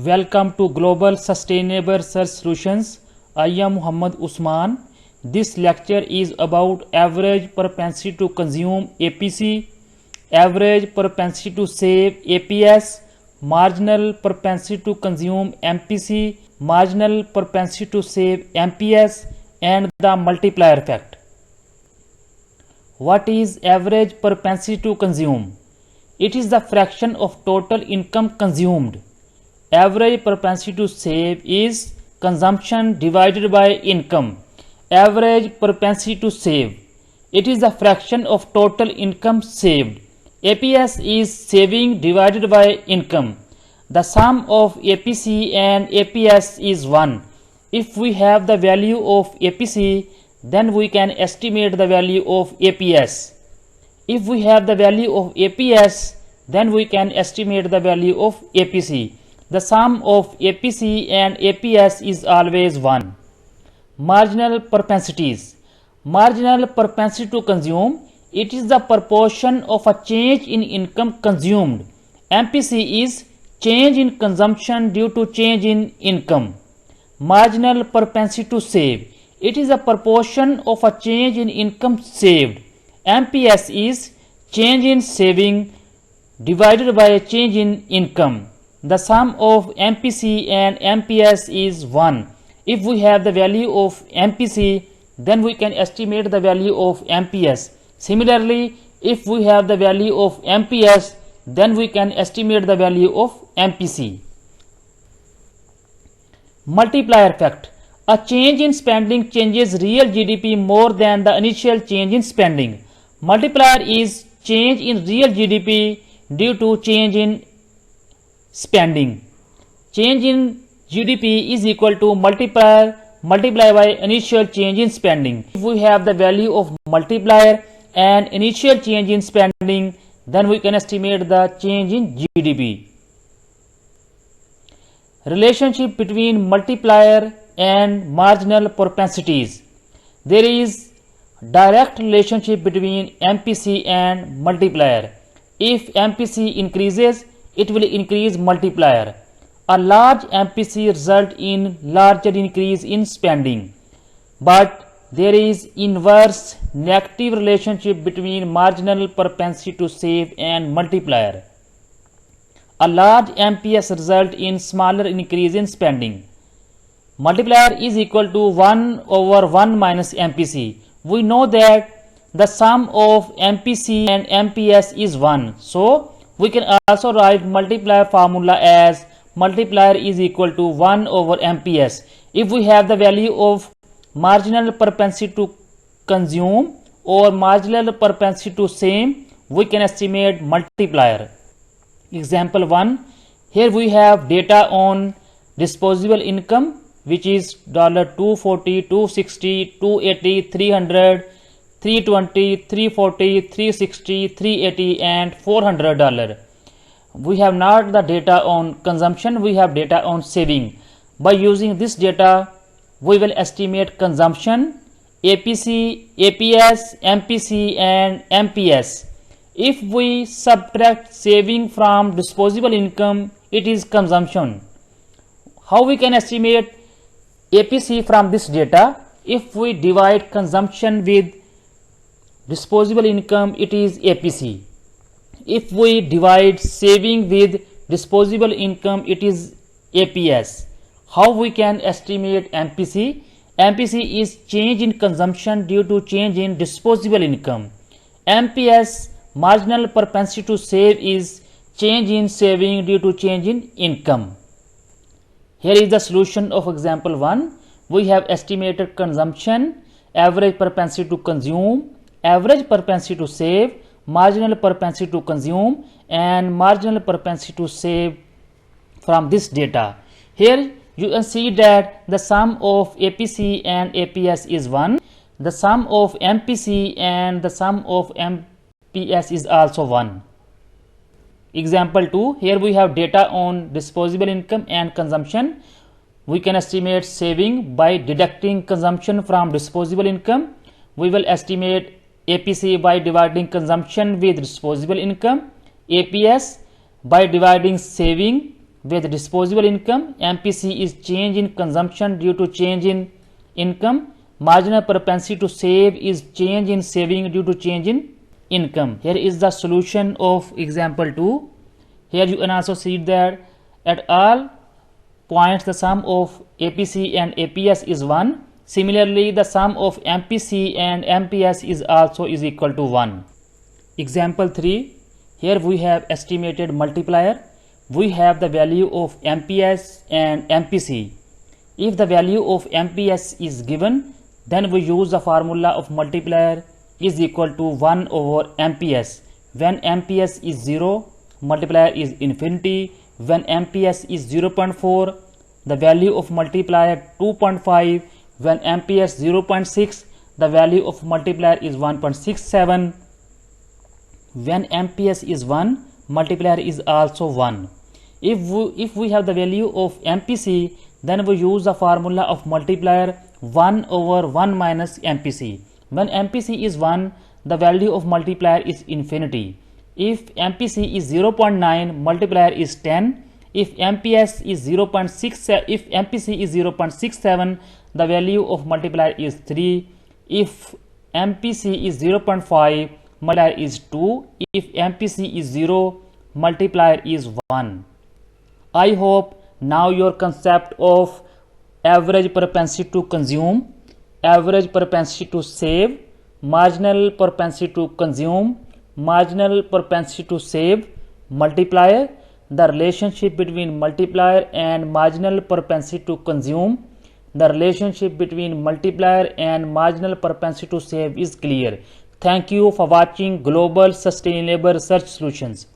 Welcome to Global Sustainable Research Solutions. I am Muhammad Usman. This lecture is about average propensity to consume APC, average propensity to save APS, marginal propensity to consume MPC, marginal propensity to save MPS, and the multiplier effect. What is average propensity to consume? It is the fraction of total income consumed. Average propensity to save is consumption divided by income. Average propensity to save. It is the fraction of total income saved. APS is saving divided by income. The sum of APC and APS is 1. If we have the value of APC, then we can estimate the value of APS. If we have the value of APS, then we can estimate the value of APC. The sum of APC and APS is always 1. Marginal propensities. Marginal propensity to consume. It is the proportion of a change in income consumed. MPC is change in consumption due to change in income. Marginal propensity to save. It is a proportion of a change in income saved. MPS is change in saving divided by a change in income. The sum of MPC and MPS is 1. If we have the value of MPC, then we can estimate the value of MPS. Similarly, if we have the value of MPS, then we can estimate the value of MPC. Multiplier effect. A change in spending changes real GDP more than the initial change in spending. Multiplier is change in real GDP due to change in spending. Change in GDP is equal to multiplier by initial change in spending. If we have the value of multiplier and initial change in spending, then we can estimate the change in GDP. Relationship between multiplier and marginal propensities. There is direct relationship between MPC and multiplier. If MPC increases, it will increase multiplier. A large MPC result in larger increase in spending, but there is inverse negative relationship between marginal propensity to save and multiplier. A large MPS result in smaller increase in spending. Multiplier is equal to 1 over 1 minus MPC. We know that the sum of MPC and MPS is 1. So we can also write multiplier formula as multiplier is equal to 1 over MPS. If we have the value of marginal propensity to consume or marginal propensity to save, we can estimate multiplier. Example 1. Here we have data on disposable income, which is $240, $260, $280, $300, $320, $340, $360, $380 and $400. We have not the data on consumption, we have data on saving. By using this data, we will estimate consumption, APC, APS, MPC and MPS. If we subtract saving from disposable income, it is consumption. How we can estimate APC from this data? If we divide consumption with disposable income, it is APC. If we divide saving with disposable income, it is APS. How we can estimate MPC? MPC is change in consumption due to change in disposable income. MPS, marginal propensity to save, is change in saving due to change in income. Here is the solution of example 1. We have estimated consumption, average propensity to consume, average propensity to save, marginal propensity to consume and marginal propensity to save from this data. Here you can see that the sum of APC and APS is 1. The sum of MPC and the sum of MPS is also 1. Example 2. Here we have data on disposable income and consumption. We can estimate saving by deducting consumption from disposable income. We will estimate APC by dividing consumption with disposable income, APS by dividing saving with disposable income. MPC is change in consumption due to change in income. Marginal propensity to save is change in saving due to change in income. Here is the solution of example 2. Here you can also see that at all points the sum of APC and APS is 1. Similarly, the sum of MPC and MPS is also is equal to 1. Example 3. Here we have estimated multiplier. We have the value of MPS and MPC. If the value of MPS is given, then we use the formula of multiplier is equal to 1 over MPS. When MPS is 0, multiplier is infinity. When MPS is 0.4, the value of multiplier 2.5. When MPS 0.6, the value of multiplier is 1.67. When MPS is 1, multiplier is also 1. If we have the value of MPC, then we use the formula of multiplier 1 over 1 minus MPC. When MPC is 1, the value of multiplier is infinity. If MPC is 0.9, multiplier is 10. If MPS is 0.6, if MPC is 0.67, the value of multiplier is 3. If MPC is 0.5, multiplier is 2. If MPC is 0, multiplier is 1. I hope now your concept of average propensity to consume, average propensity to save, marginal propensity to consume, marginal propensity to save, multiplier, the relationship between multiplier and marginal propensity to consume, the relationship between multiplier and marginal propensity to save is clear. Thank you for watching Global Sustainable Research Solutions.